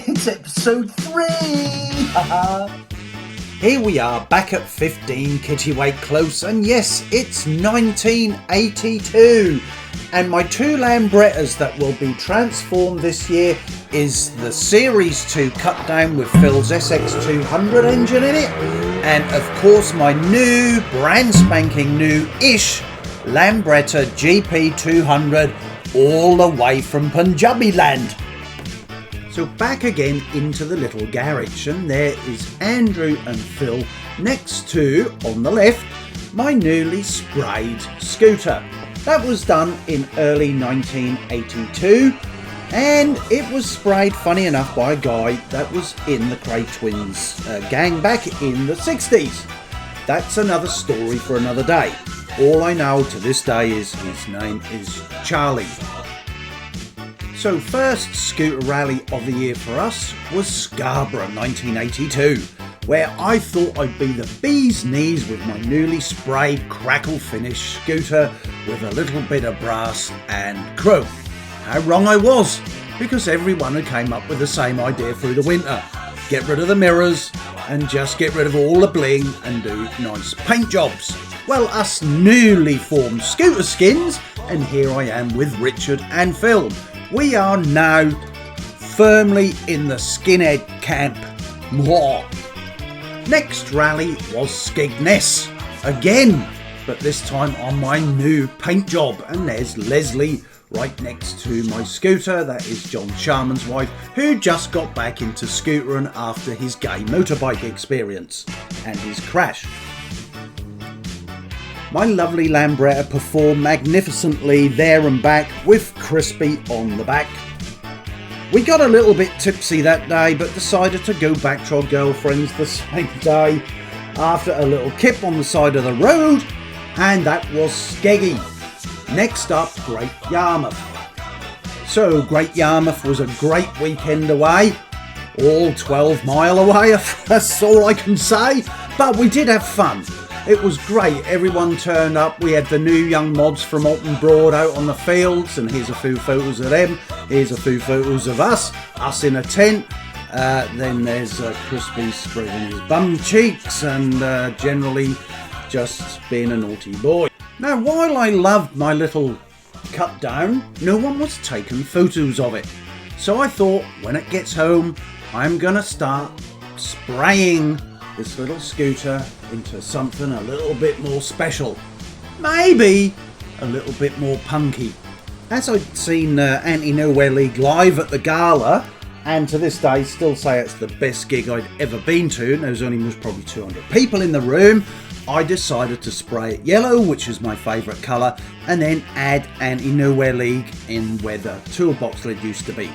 It's episode 3! Here we are back at 15 Kittiwake Close, and yes, it's 1982. And my two Lambrettas that will be transformed this year is the Series 2 cut down with Phil's SX200 engine in it, and of course my new, brand spanking new-ish Lambretta GP200 all the way from Punjabi land. So back again into the little garage, and there is Andrew and Phil next to, on the left, my newly sprayed scooter. That was done in early 1982, and it was sprayed, funny enough, by a guy that was in the Cray Twins gang back in the 60s. That's another story for another day. All I know to this day is his name is Charlie. So first scooter rally of the year for us was Scarborough 1982, where I thought I'd be the bee's knees with my newly sprayed crackle finish scooter with a little bit of brass and chrome. How wrong I was, because everyone had came up with the same idea through the winter. Get rid of the mirrors and just get rid of all the bling and do nice paint jobs. Well, us newly formed scooter skins, and here I am with Richard and Phil. We are now firmly in the skinhead camp. Mwah. Next rally was Skegness again, but this time on my new paint job. And there's Leslie right next to my scooter. That is John Sharman's wife, who just got back into scootering after his gay motorbike experience and his crash. My lovely Lambretta performed magnificently there and back with Crispy on the back. We got a little bit tipsy that day, but decided to go back to our girlfriends the same day after a little kip on the side of the road, and that was Skeggy. Next up, Great Yarmouth. So Great Yarmouth was a great weekend away, all 12 mile away, that's all I can say, but we did have fun. It was great, everyone turned up. We had the new young mods from Alton Broad out on the fields, and here's a few photos of them. Here's a few photos of us in a tent. Then there's Crispy spreading his bum cheeks and generally just being a naughty boy. Now, while I loved my little cut down, no one was taking photos of it. So I thought, when it gets home, I'm gonna start spraying this little scooter into something a little bit more special, maybe a little bit more punky. As I'd seen Anti-Nowhere League live at the gala, and to this day still say it's the best gig I'd ever been to, and there was only probably 200 people in the room, I decided to spray it yellow, which is my favourite colour, and then add Anti-Nowhere League in where the toolbox lid used to be.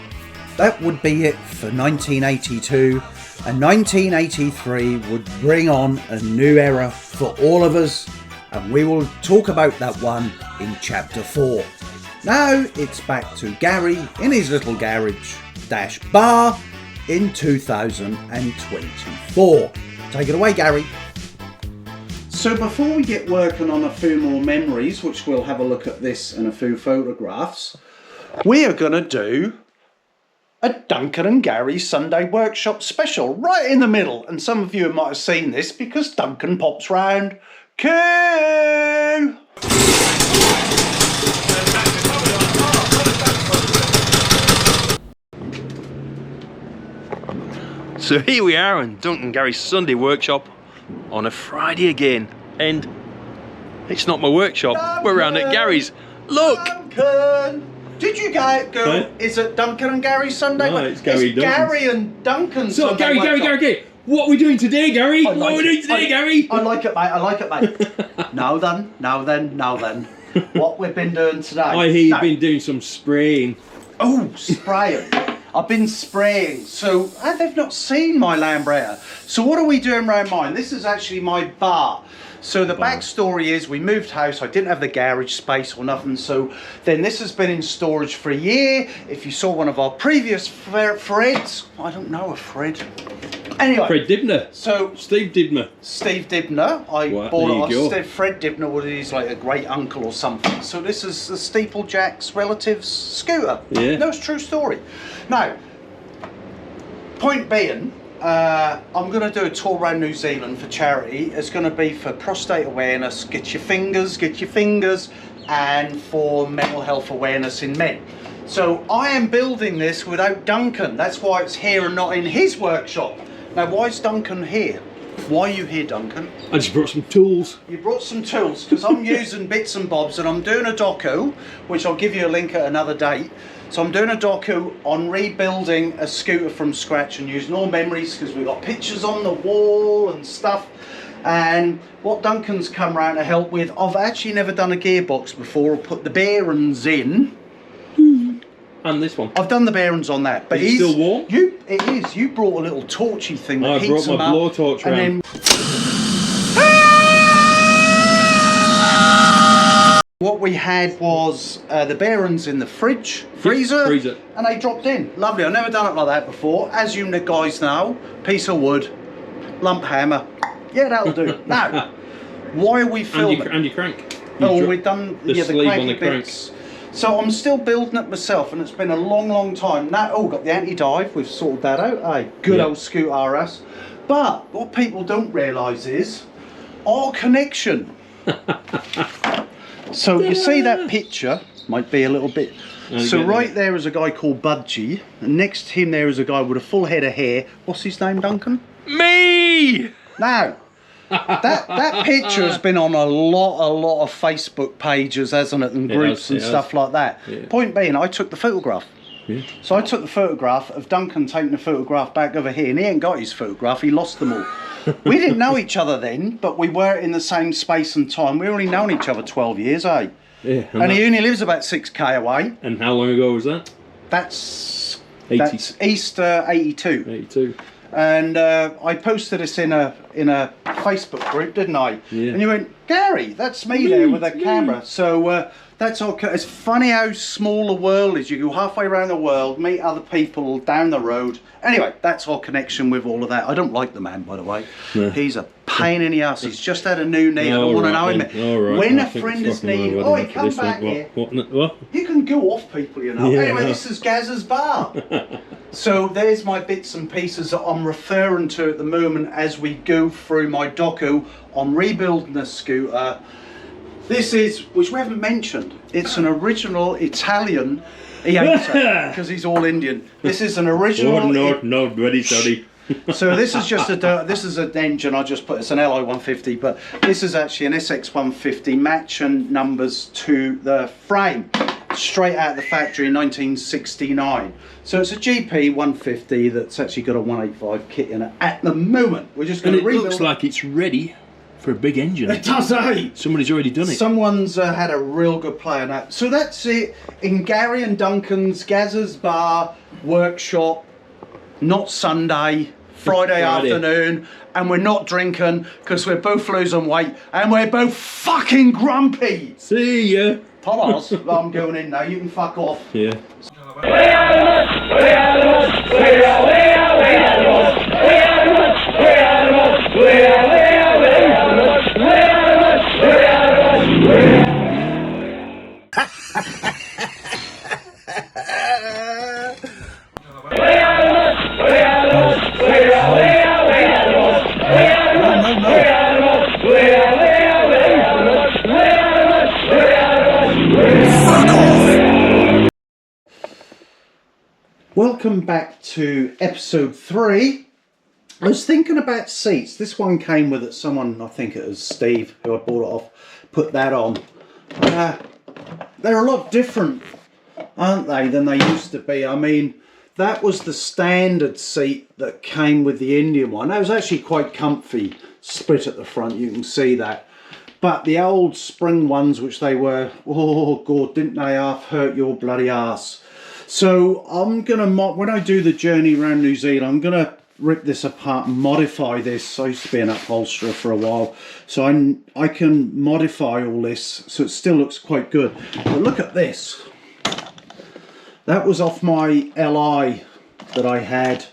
That would be it for 1982. And 1983 would bring on a new era for all of us, and we will talk about that one in chapter 4. Now it's back to Gary in his little garage dash bar in 2024. Take it away, Gary. So before we get working on a few more memories, which we'll have a look at this and a few photographs, we are going to do a Duncan and Gary Sunday Workshop special right in the middle, and some of you might have seen this because Duncan pops round. Coo! So here we are in Duncan and Gary's Sunday Workshop on a Friday again, and it's not my workshop. Duncan! We're around at Gary's. Look! Duncan! Did you go? Huh? Is it Duncan and Gary Sunday? No, it's Gary Gary and Duncan So Sunday Gary, what are we doing today, Gary? What are we doing today, Gary? I like it, mate. I like it, mate. Now then. What we've been doing today? I hear you've been doing some spraying. Oh, spraying. I've been spraying. So, they've not seen my Lambretta. So what are we doing around mine? This is actually my bar. So the backstory is we moved house. I didn't have the garage space or nothing. So then this has been in storage for a year. If you saw one of our previous Freds, I don't know a Fred. Anyway. Fred Dibner. So Steve Dibner. Steve Dibner. I bought it. Fred Dibner was like a great uncle or something. So this is the Steeplejack's relative's scooter. Yeah. No, it's a true story. Now, point being, I'm going to do a tour around New Zealand for charity. It's going to be for prostate awareness, get your fingers, and for mental health awareness in men. So I am building this without Duncan. That's why it's here and not in his workshop. Now, why is Duncan here? Why are you here, Duncan? I just brought some tools. You brought some tools, because I'm using bits and bobs, and I'm doing a docu, which I'll give you a link at another date. So I'm doing a docu on rebuilding a scooter from scratch and using all memories, because we've got pictures on the wall and stuff. And what Duncan's come round to help with, I've actually never done a gearbox before, or put the bearings in. And this one. I've done the bearings on that, but Is it still warm? It is. You brought a little torchy thing that heats them up. I brought my blowtorch around. And then what we had was the bearings in the freezer, and they dropped in. Lovely. I've never done it like that before. As you guys know, piece of wood, lump hammer. Yeah, that'll do. Now, why are we filming? And your crank. We've done the sleeve on the bits. So I'm still building it myself, and it's been a long time. Now, got the anti-dive, we've sorted that out. Aye, good old Scoot RS. But what people don't realise is our connection. So you see that picture, might be a little bit. So right there is a guy called Budgie, and next to him there is a guy with a full head of hair. What's his name, Duncan? Me! Now, that picture has been on a lot of Facebook pages, hasn't it, and groups and stuff like that. Yeah. Point being, I took the photograph. Yeah. So I took the photograph of Duncan taking the photograph back over here, and he ain't got his photograph, he lost them all. We didn't know each other then, but we were in the same space and time. We've only known each other 12 years, eh? Yeah. And he only lives about 6k away. And how long ago was that? That's Easter 82. 82. And I posted this in a Facebook group, didn't I? Yeah. And you went, Gary, that's me there with a camera. So that's okay. It's funny how small the world is. You go halfway around the world, meet other people down the road. Anyway, that's our connection with all of that. I don't like the man, by the way. Yeah. He's a pain in the ass. He's just had a new knee. I don't want to know him. Right. When a friend is knee, he come back here. What? You can go off people, you know. Yeah, anyway, this is Gazzers Bar. So there's my bits and pieces that I'm referring to at the moment as we go through my docu on rebuilding a scooter. This is, which we haven't mentioned, it's an original Italian. He hates it because he's all Indian. This is an original. Oh, no, very sorry. So this is just this is an engine I just put, it's an LI 150, but this is actually an SX 150 matching numbers to the frame, straight out of the factory in 1969. So it's a GP 150 that's actually got a 185 kit in it at the moment. We're just going to rebuild. It looks like it's ready for a big engine. It does, eh? Somebody's already done it. Someone's had a real good play on that. So that's it in Gary and Duncan's Gazzers Bar workshop. Not Sunday, Friday afternoon, and we're not drinking because we're both losing weight and we're both fucking grumpy. See ya. Thomas, I'm going in now. You can fuck off. Yeah. Welcome back to episode 3. I was thinking about seats. This one came with it. Someone, I think it was Steve, who I bought it off, put that on. They're a lot different, aren't they, than they used to be. I mean, that was the standard seat that came with the Indian one. That was actually quite comfy, split at the front, you can see that. But the old spring ones, which they were, oh God, didn't they half hurt your bloody ass. So I'm gonna, when I do the journey around New Zealand, I'm gonna rip this apart and modify this. I used to be an upholsterer for a while, so I can modify all this so it still looks quite good. But look at this. That was off my LI that I had.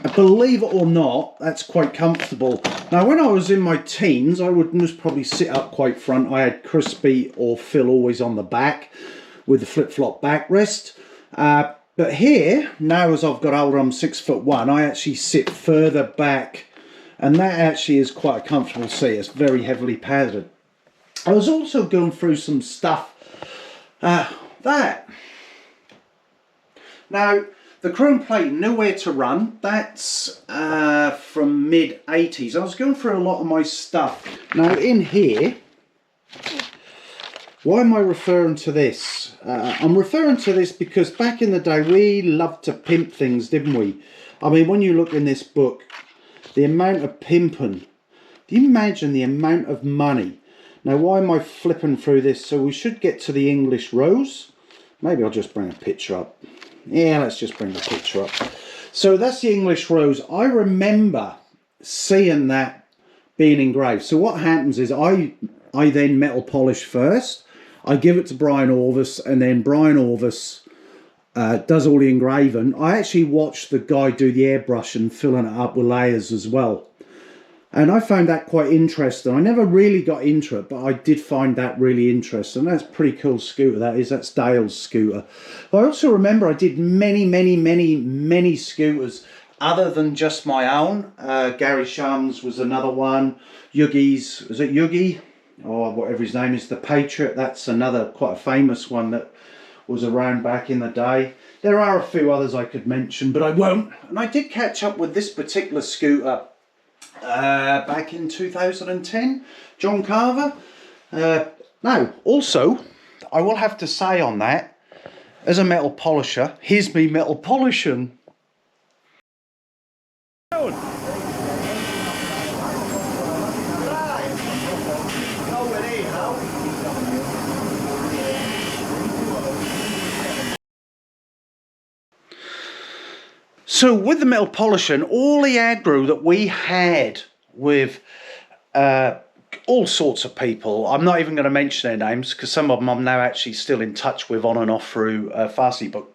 And believe it or not, that's quite comfortable. Now, when I was in my teens, I would just probably sit up quite front. I had Crispy or Phil always on the back with the flip-flop backrest. But here, now as I've got older, I'm 6'1", I actually sit further back, and that actually is quite a comfortable seat. It's very heavily padded. I was also going through some stuff, that. Now, the chrome plate, Nowhere to Run, that's from mid-80s. I was going through a lot of my stuff. Now, in here, why am I referring to this? I'm referring to this because back in the day, we loved to pimp things, didn't we? I mean, when you look in this book, the amount of pimping, do you imagine the amount of money? Now, why am I flipping through this? So we should get to the English Rose. Maybe I'll just bring a picture up. Yeah, let's just bring the picture up. So that's the English Rose. I remember seeing that being engraved. So what happens is I then metal polish first. I give it to Brian Orvis, and then Brian Orvis does all the engraving. I actually watched the guy do the airbrush and filling it up with layers as well. And I found that quite interesting. I never really got into it, but I did find that really interesting. That's a pretty cool scooter, that is. That's Dale's scooter. I also remember I did many scooters other than just my own. Gary Sharman's was another one. Yugi's, is it Yugi? Or whatever his name is, the Patriot. That's another quite a famous one that was around back in the day. There are a few others I could mention, but I won't. And I did catch up with this particular scooter back in 2010, John Carver. Now, also, I will have to say on that, as a metal polisher, here's me metal polishing. So with the metal polishing, all the aggro that we had with all sorts of people, I'm not even going to mention their names because some of them I'm now actually still in touch with on and off through Facebook.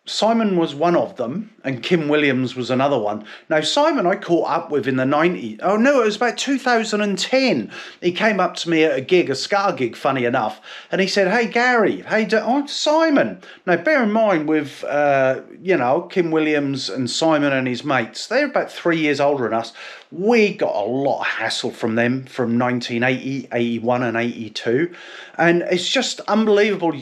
Simon was one of them, and Kim Williams was another one. Now, Simon I caught up with in the 90s. Oh, no, it was about 2010. He came up to me at a gig, a Scar gig, funny enough, and he said, "Hey, Gary, I'm Simon." Now, bear in mind with, you know, Kim Williams and Simon and his mates, they're about 3 years older than us. We got a lot of hassle from them from 1980, 81 and 82. And it's just unbelievable.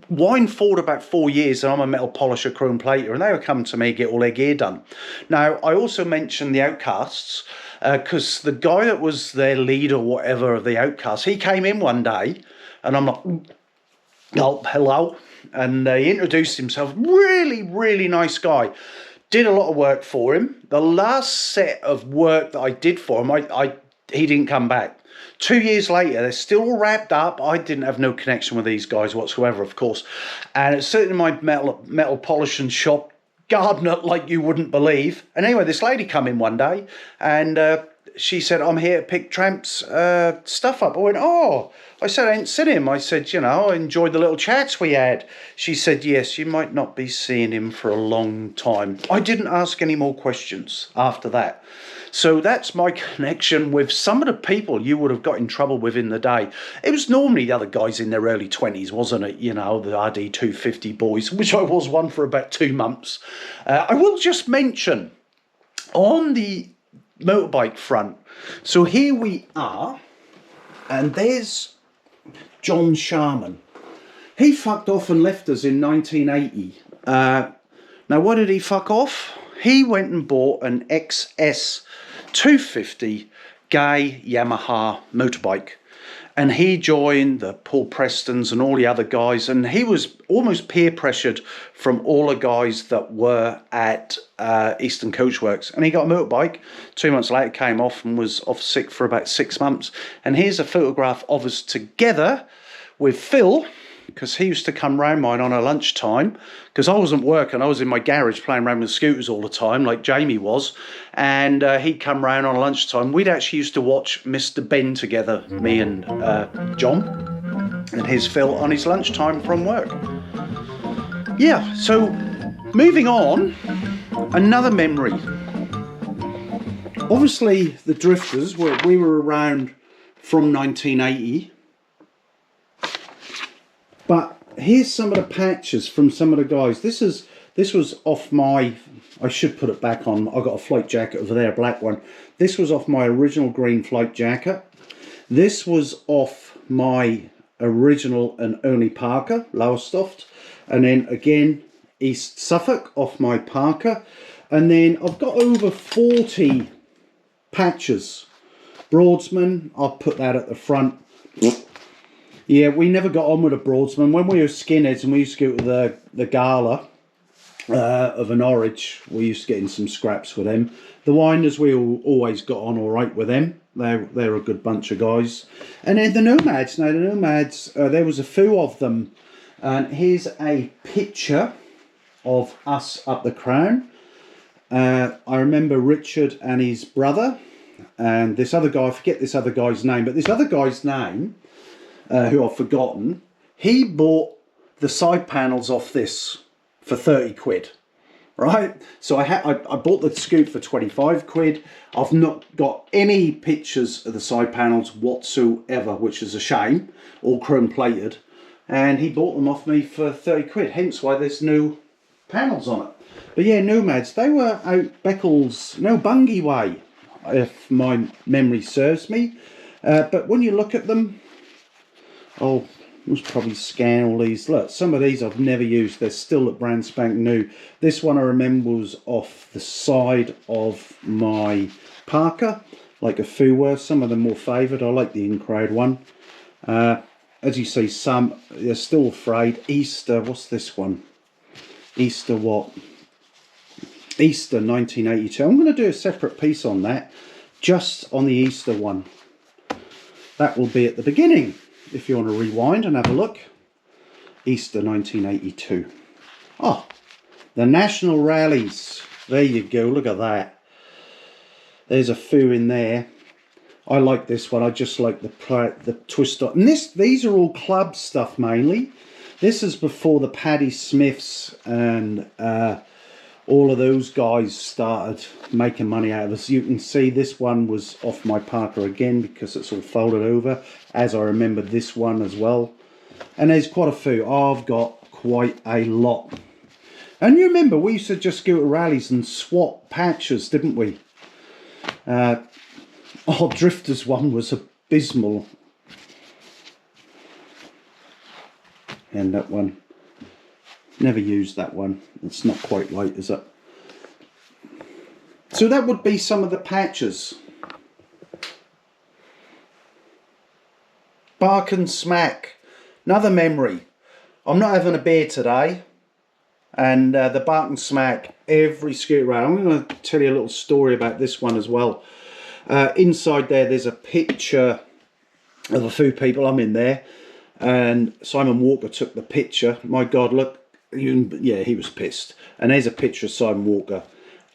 Wine forward about 4 years and I'm a metal polisher, chrome plater, and they would come to me get all their gear done. Now, I also mentioned the Outcasts because the guy that was their leader or whatever of the Outcasts, he came in one day and I'm like, "Oh, hello." And he introduced himself. Really nice guy. Did a lot of work for him. The last set of work that I did for him, he didn't come back. 2 years later, they're still all wrapped up. I didn't have no connection with these guys whatsoever, of course. And it's sitting in my metal polishing shop, guarding it like you wouldn't believe. And anyway, this lady come in one day and she said, "I'm here to pick Tramp's stuff up." I went, "Oh." I said, "I ain't seen him." I said, "You know, I enjoyed the little chats we had." She said, "Yes, you might not be seeing him for a long time." I didn't ask any more questions after that. So that's my connection with some of the people you would have got in trouble with in the day. It was normally the other guys in their early 20s, wasn't it? You know, the RD250 boys, which I was one for about 2 months. I will just mention on the motorbike front. So here we are, and there's John Sharman. He fucked off and left us in 1980. Now, what did he fuck off? He went and bought an XS 250 Gay Yamaha motorbike, and he joined the Paul Prestons and all the other guys, and he was almost peer pressured from all the guys that were at Eastern Coachworks, and he got a motorbike. 2 months later came off and was off sick for about 6 months. And here's a photograph of us together with Phil, because he used to come round mine on a lunchtime, because I wasn't working, I was in my garage playing around with scooters all the time, like Jamie was, and he'd come round on lunchtime. We'd actually used to watch Mr. Ben together, me and John, and his Phil, on his lunchtime from work. Yeah, so moving on, another memory. Obviously, the Drifters, we were around from 1980, but here's some of the patches from some of the guys. This was off my, I should put it back on, I've got a flight jacket over there, a black one. This was off my original green flight jacket. This was off my original and only Parker, Lowestoft. And then again, East Suffolk off my Parker. And then I've got over 40 patches. Broadsman, I'll put that at the front. Yeah, we never got on with a Broadsman. When we were skinheads and we used to go to the gala of an Norwich, we used to get in some scraps with them. The Winders, we always got on all right with them. They're a good bunch of guys. And then the Nomads. Now, the Nomads, there was a few of them. And here's a picture of us up the Crown. I remember Richard and his brother. And this other guy, I forget this other guy's name. But this other guy's name, who I've forgotten, he bought the side panels off this for 30 quid. Right, so I bought the scoop for 25 quid. I've not got any pictures of the side panels whatsoever, which is a shame, all chrome plated. And he bought them off me for 30 quid, hence why there's no panels on it. But yeah, Nomads, they were out Beccles, no, Bungay way, if my memory serves me. But when you look at them, oh, was probably scan all these. Look, some of these I've never used. They're still at brand spank new. This one I remember was off the side of my Parker, like a Fuwa. Some of them more favoured. I like the in-crowd one. As you see, some they're still frayed. Easter, what's this one? Easter what? Easter 1982. I'm going to do a separate piece on that, just on the Easter one. That will be at the beginning. If you want to rewind and have a look. Easter 1982. Oh, the national rallies. There you go, look at that. There's a few in there. I like this one. I just like the twist on. And these are all club stuff mainly. This is before the Paddy Smiths and all of those guys started making money out of us. You can see this one was off my Parker again because it's all folded over, as I remember this one as well. And there's quite a few. I've got quite a lot. And you remember we used to just go to rallies and swap patches, didn't we? Our Drifters one was abysmal. And that one. Never used that one. It's not quite right, is it? So that would be some of the patches. Bark and Smack. Another memory. I'm not having a beer today. And the Bark and Smack, every scooter round. I'm going to tell you a little story about this one as well. Inside there's a picture of a few people. I'm in there. And Simon Walker took the picture. My God, look. Yeah, he was pissed. And there's a picture of Simon Walker.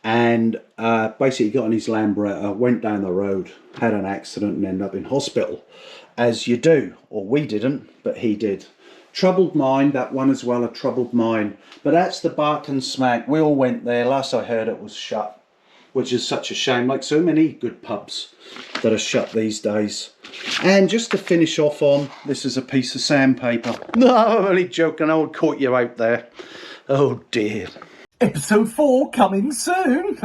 And basically got on his Lambretta, went down the road, had an accident and ended up in hospital. As you do. Or we didn't, but he did. Troubled mind, that one as well, a troubled mind. But that's the Bark and Smack. We all went there. Last I heard it was shut. Which is such a shame. Like so many good pubs that are shut these days. And just to finish off on, this is a piece of sandpaper. No, I'm only joking. I caught you out there. Oh dear. Episode 4 coming soon.